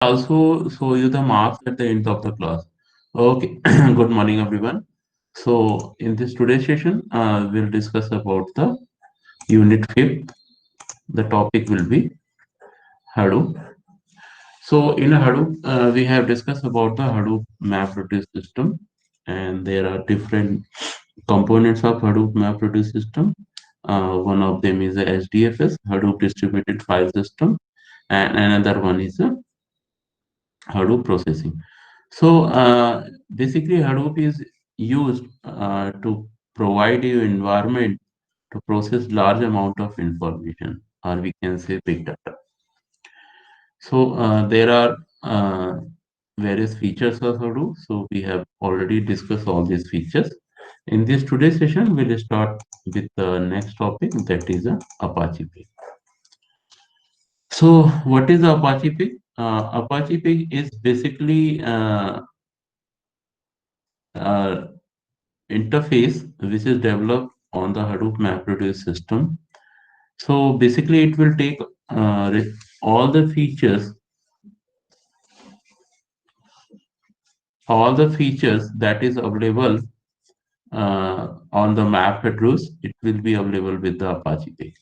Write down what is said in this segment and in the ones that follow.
Also show you the marks at the end of the class. Okay, good morning everyone. So in this today's session, we'll discuss about the unit 5th. The topic will be Hadoop. So in Hadoop, we have discussed about the Hadoop MapReduce system, and there are different components of Hadoop MapReduce system. One of them is the HDFS, Hadoop Distributed File System, and another one is the Hadoop processing. So basically, Hadoop is used to provide you environment to process large amount of information, or we can say big data. So there are various features of Hadoop. So we have already discussed all these features. In this today's session, we'll start with the next topic, that is Apache Pig. So what is Apache Pig? Apache Pig is basically uh, interface which is developed on the Hadoop MapReduce system. So basically, it will take all the features, all the features that is available on the MapReduce. It will be available with the Apache Pig.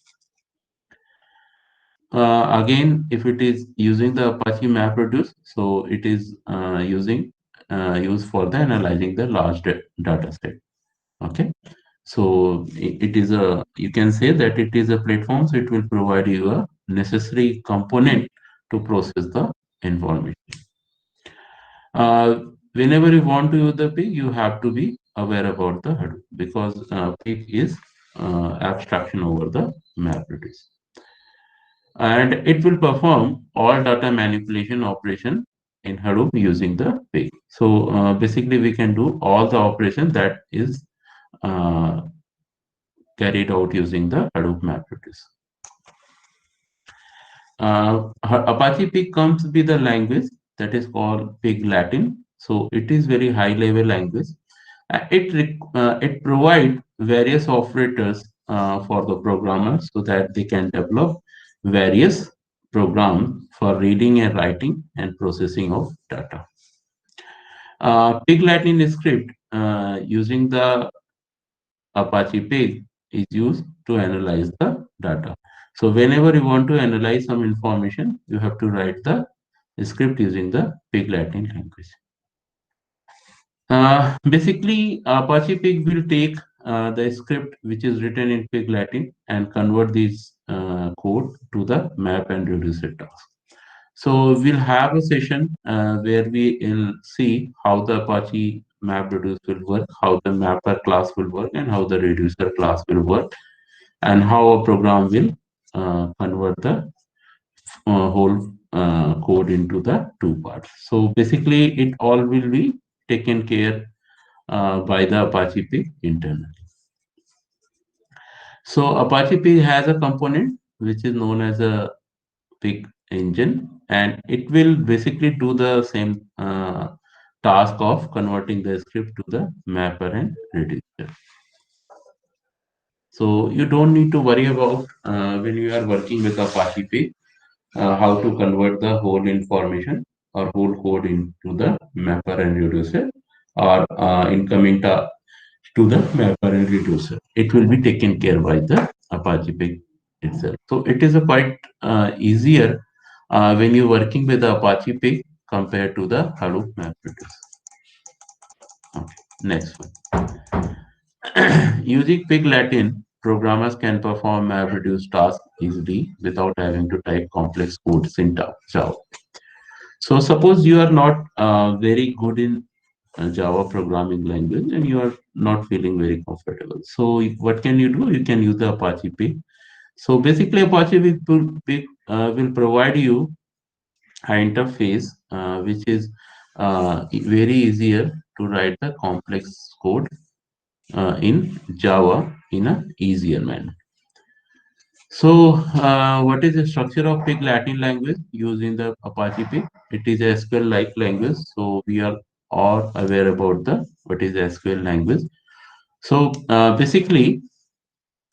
Again, if it is using the Apache MapReduce, so it is used for the analyzing the large data set. Okay. So it is a, you can say that it is a platform, so it will provide you a necessary component to process the information. Whenever you want to use the pig, you have to be aware about the Hadoop, because pig is abstraction over the MapReduce. And it will perform all data manipulation operation in Hadoop using the pig. So basically we can do all the operation that is uh, carried out using the Hadoop MapReduce. Apache Pig comes with a language that is called Pig Latin. So it is very high level language. It provide various operators for the programmers so that they can develop various programs for reading and writing and processing of data. Pig Latin script using the Apache Pig is used to analyze the data. So whenever you want to analyze some information, you have to write the script using the Pig Latin language. Basically, Apache Pig will take the script which is written in Pig Latin and convert this code to the map and reducer task. So we'll have a session where we will see how the Apache map reduce will work, how the mapper class will work, and how the reducer class will work, and how a program will convert the whole code into the two parts. So basically, it all will be taken care by the Apache Pig internally. So Apache Pig has a component which is known as a Pig engine, and it will basically do the same task of converting the script to the mapper and reducer. So you don't need to worry about when you are working with Apache Pig how to convert the whole information or whole code into the mapper and reducer, or incoming to the mapper and reducer. It will be taken care by the Apache Pig itself. So it is a quite easier when you're working with the Apache Pig compared to the Hadoop MapReduce. Okay, next one. Using Pig Latin, programmers can perform MapReduce tasks easily without having to type complex codes in Java. So suppose you are not very good in Java programming language and you are not feeling very comfortable. So what can you do? You can use the Apache Pig. So basically Apache Pig will provide you an interface which is very easier to write the complex code in Java in a easier manner. So, what is the structure of Pig Latin language using the Apache Pig? It is a SQL-like language, so we are all aware about the what is SQL language. So, basically,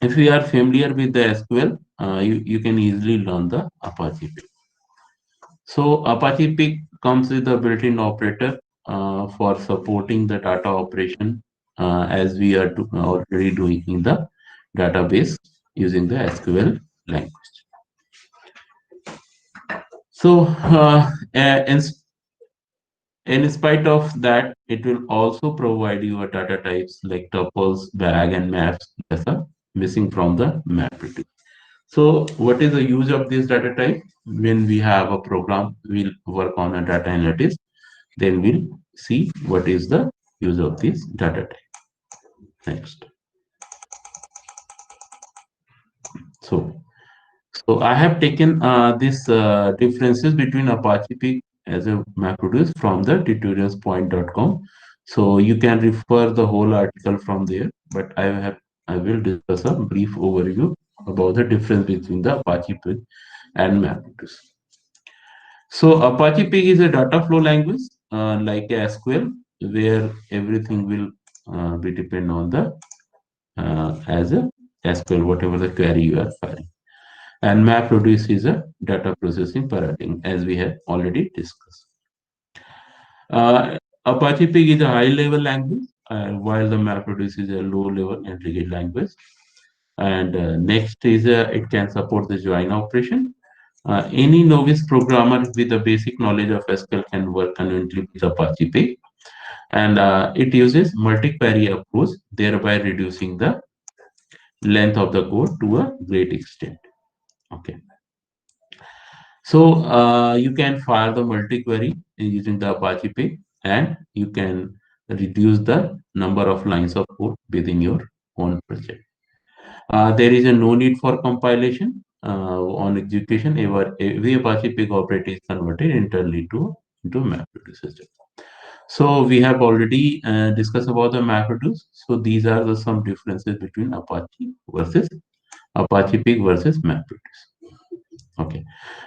if you are familiar with the SQL, you can easily learn the Apache Pig. So Apache Pig comes with a built-in operator for supporting the data operation as we are already doing in the database using the SQL language. So in spite of that, it will also provide you a data types like tuples, bag, and maps that are missing from the map. So what is the use of this data type? When we have a program, we'll work on a data analytics, then we'll see what is the use of this data type. Next. So, so I have taken this differences between Apache Pig as a MapReduce from the tutorialspoint.com. So you can refer the whole article from there, but I will discuss a brief overview about the difference between the Apache Pig and MapReduce. So Apache Pig is a data flow language like SQL, where everything will be depend on the as a SQL, whatever the query you are filing. And MapReduce is a data processing paradigm, as we have already discussed. Apache Pig is a high-level language, while the MapReduce is a low-level intricate language. And next is it can support the join operation. Any novice programmer with a basic knowledge of SQL can work conveniently with Apache Pig, and it uses multi-query approach, thereby reducing the length of the code to a great extent. Okay. So you can fire the multi-query using the Apache Pig, and you can reduce the number of lines of code within your own project. There is a no need for compilation on execution. Every Apache Pig operator is converted internally into MapReduce system. So we have already discussed about the MapReduce. So these are the some differences between Apache Pig versus MapReduce. Okay.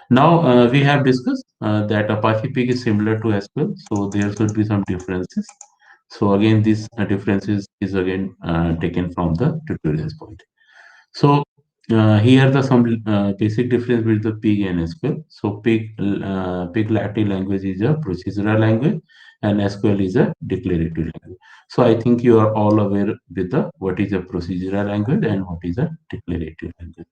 Now we have discussed that Apache Pig is similar to SQL, so there should be some differences. So again, this differences is again taken from the tutorials point. So here the some basic difference with the Pig and SQL. So Pig Latin language is a procedural language, and SQL is a declarative language. So I think you are all aware with the what is a procedural language and what is a declarative language.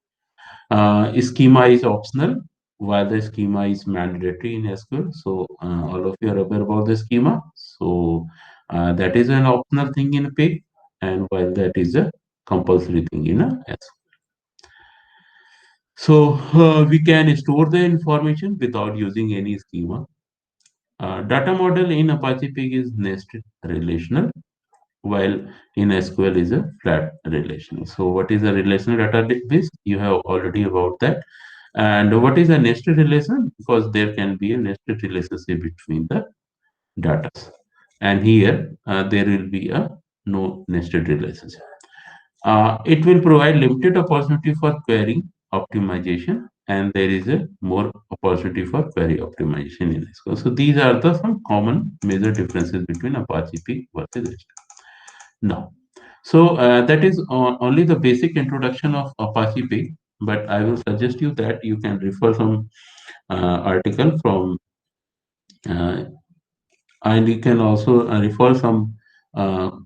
Schema is optional, while the schema is mandatory in SQL. So all of you are aware about the schema. So that is an optional thing in Pig, and while that is a compulsory thing in a SQL. So we can store the information without using any schema. Data model in Apache Pig is nested relational, while in SQL is a flat relational. So what is a relational database? You have already about that. And what is a nested relation? Because there can be a nested relationship between the data. And here there will be a no nested relationship. It will provide limited opportunity for query optimization, and there is a more opportunity for query optimization in SQL. So these are the some common major differences between Apache Pig versus SQL. Now, so that is only the basic introduction of Apache Pig, but I will suggest you that you can refer some article from uh, and you can also refer some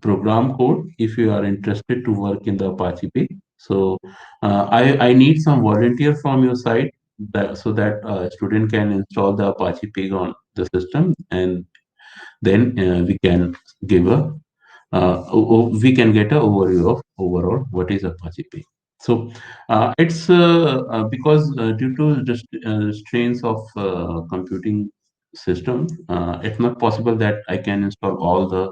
program code if you are interested to work in the Apache Pig. So I need some volunteer from your side so that a student can install the Apache Pig on the system, and then we can give a we can get an overview of overall what is Apache Pig. So it's because due to just strains of computing system, it's not possible that I can install all the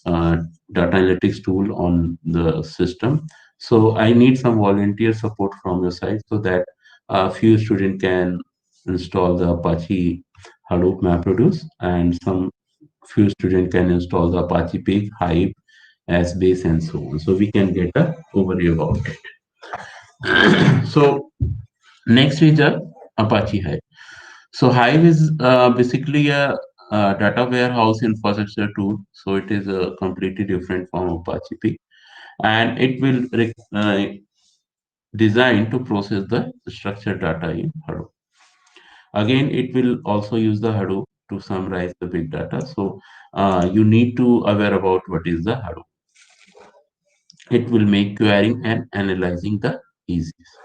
uh, data analytics tool on the system. So I need some volunteer support from your side so that a few students can install the Apache Hadoop MapReduce, and some few students can install the Apache Pig, Hive, as base, and so on. So we can get a overview about it. So next is the Apache Hive. So Hive is basically a data warehouse infrastructure tool. So it is a completely different from Apache Pig, and it will designed to process the structured data in Hadoop. Again, it will also use the Hadoop to summarize the big data. So you need to aware about what is the Hadoop. It will make querying and analyzing the easiest.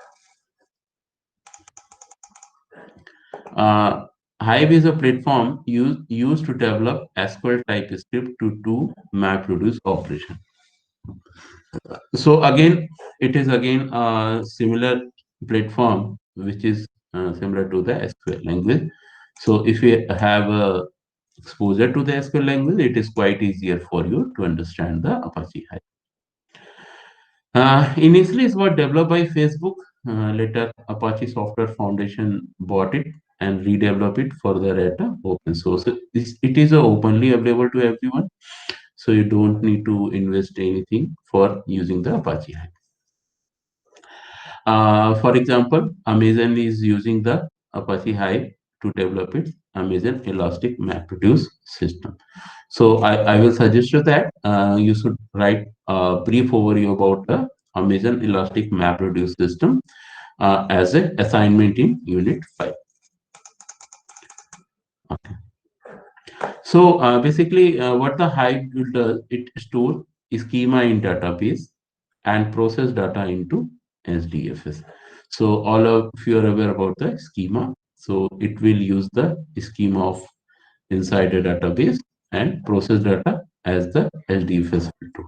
Uh, Hive is a platform used to develop SQL type script to do MapReduce operation. So again, it is again a similar platform which is similar to the SQL language. So if you have exposure to the SQL language, it is quite easier for you to understand the Apache Hive. Initially, it was developed by Facebook. Later, Apache Software Foundation bought it and redeveloped it further at open source. It is openly available to everyone, so you don't need to invest anything for using the Apache Hive. For example, Amazon is using the Apache Hive to develop its Amazon Elastic MapReduce system. So I will suggest you that you should write a brief overview about the Amazon Elastic MapReduce system as an assignment in Unit 5. Okay. So basically, what the Hive does, it stores schema in database and process data into SDFS. So all of you are aware about the schema. So it will use the schema of inside a database and process data as the SDFS will do.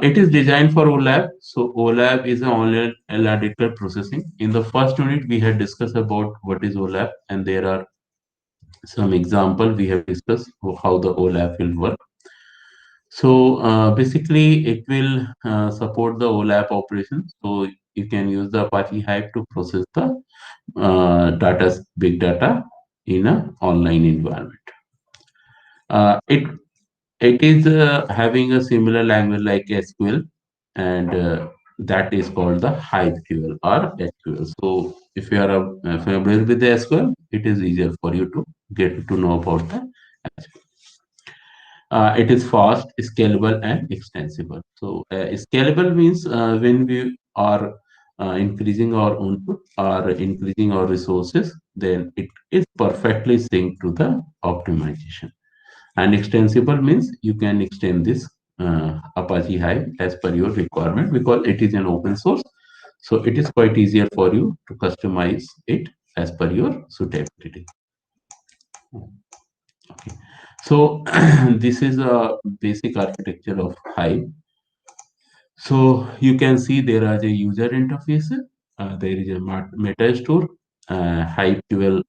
It is designed for OLAP. So OLAP is an online analytical processing. In the first unit, we had discussed about what is OLAP, and there are some example we have discussed how the OLAP will work. So basically, it will support the OLAP operation. So you can use the Apache Hive to process the big data in an online environment. It is having a similar language like SQL, and that is called the HiveQL or SQL. So if you are familiar with the SQL, it is easier for you to get to know about the SQL. It is fast, scalable, and extensible. So scalable means when we are increasing our input or increasing our resources, then it is perfectly synced to the optimization. And extensible means you can extend this Apache Hive as per your requirement because it is an open source. So it is quite easier for you to customize it as per your suitability. Okay. So this is a basic architecture of Hive. So you can see there is a user interface, there is a meta store, HiveQL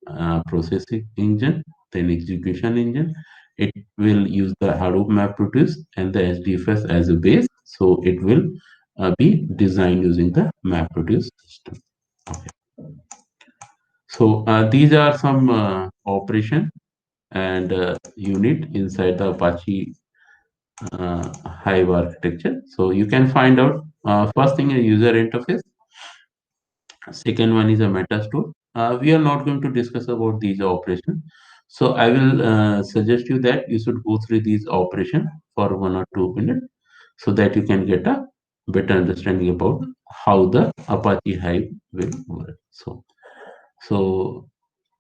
processing engine, then execution engine. It will use the Hadoop MapReduce and the SDFS as a base. So it will be designed using the MapReduce system. Okay. So these are some operation and unit inside the Apache Hive architecture. So you can find out first thing a user interface. Second one is a meta store. We are not going to discuss about these operations. So I will suggest you that you should go through these operations for 1 or 2 minutes so that you can get a better understanding about how the Apache Hive will work. So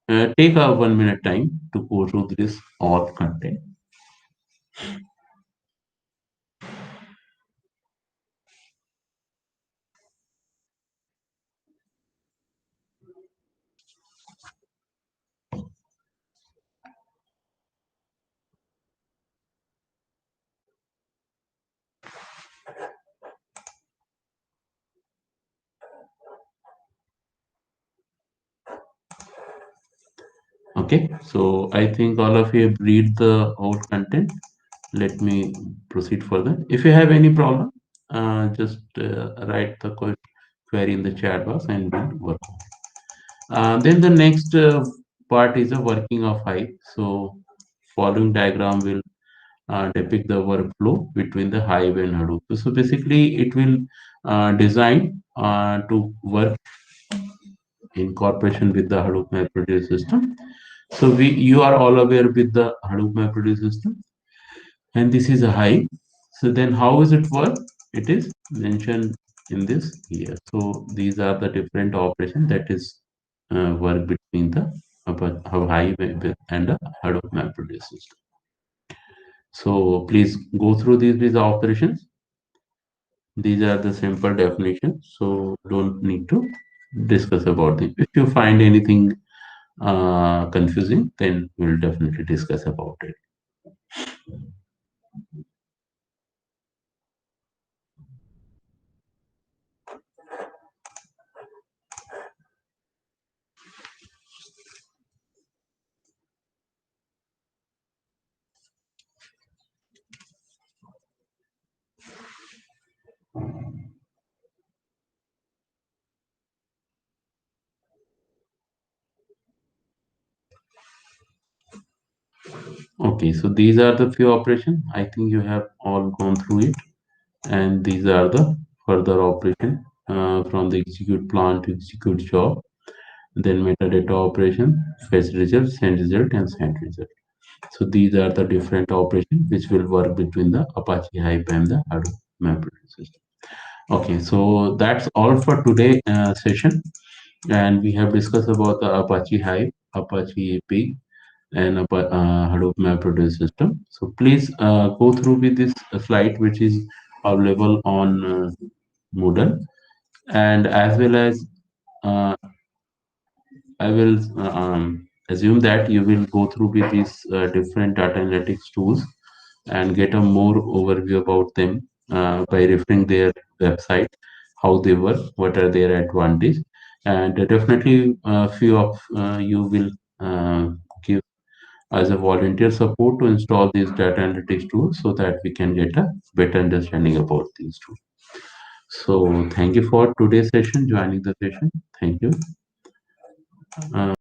take a 1 minute time to go through this all content. Okay, so I think all of you have read the whole content. Let me proceed further. If you have any problem, just write the query in the chat box and we'll work on it. Then the next part is the working of Hive. So following diagram will depict the workflow between the Hive and Hadoop. So basically, it will design to work in cooperation with the Hadoop MapReduce system. So you are all aware with the Hadoop MapReduce system, and this is a Hive. So then, how is it work? It is mentioned in this here. So these are the different operations that is work between between the Hive and the Hadoop MapReduce system. So please go through these operations. These are the simple definitions, so don't need to discuss about them. If you find anything confusing, then we'll definitely discuss about it. Okay, so these are the few operations. I think you have all gone through it, and these are the further operation from the execute plan to execute job, then metadata operation, fetch result, and send result. So these are the different operations which will work between the Apache Hive and the Hadoop MapReduce system. Okay, so that's all for today session, and we have discussed about the Apache Hive, Apache AP, and Hadoop MapReduce system. So please go through with this slide which is available on Moodle, and as well as uh, I will assume that you will go through with these different data analytics tools and get a more overview about them by referring their website, how they work, what are their advantages, and definitely a few of you will give as a volunteer support to install these data analytics tools so that we can get a better understanding about these tools. So thank you for today's session, joining the session. Thank you.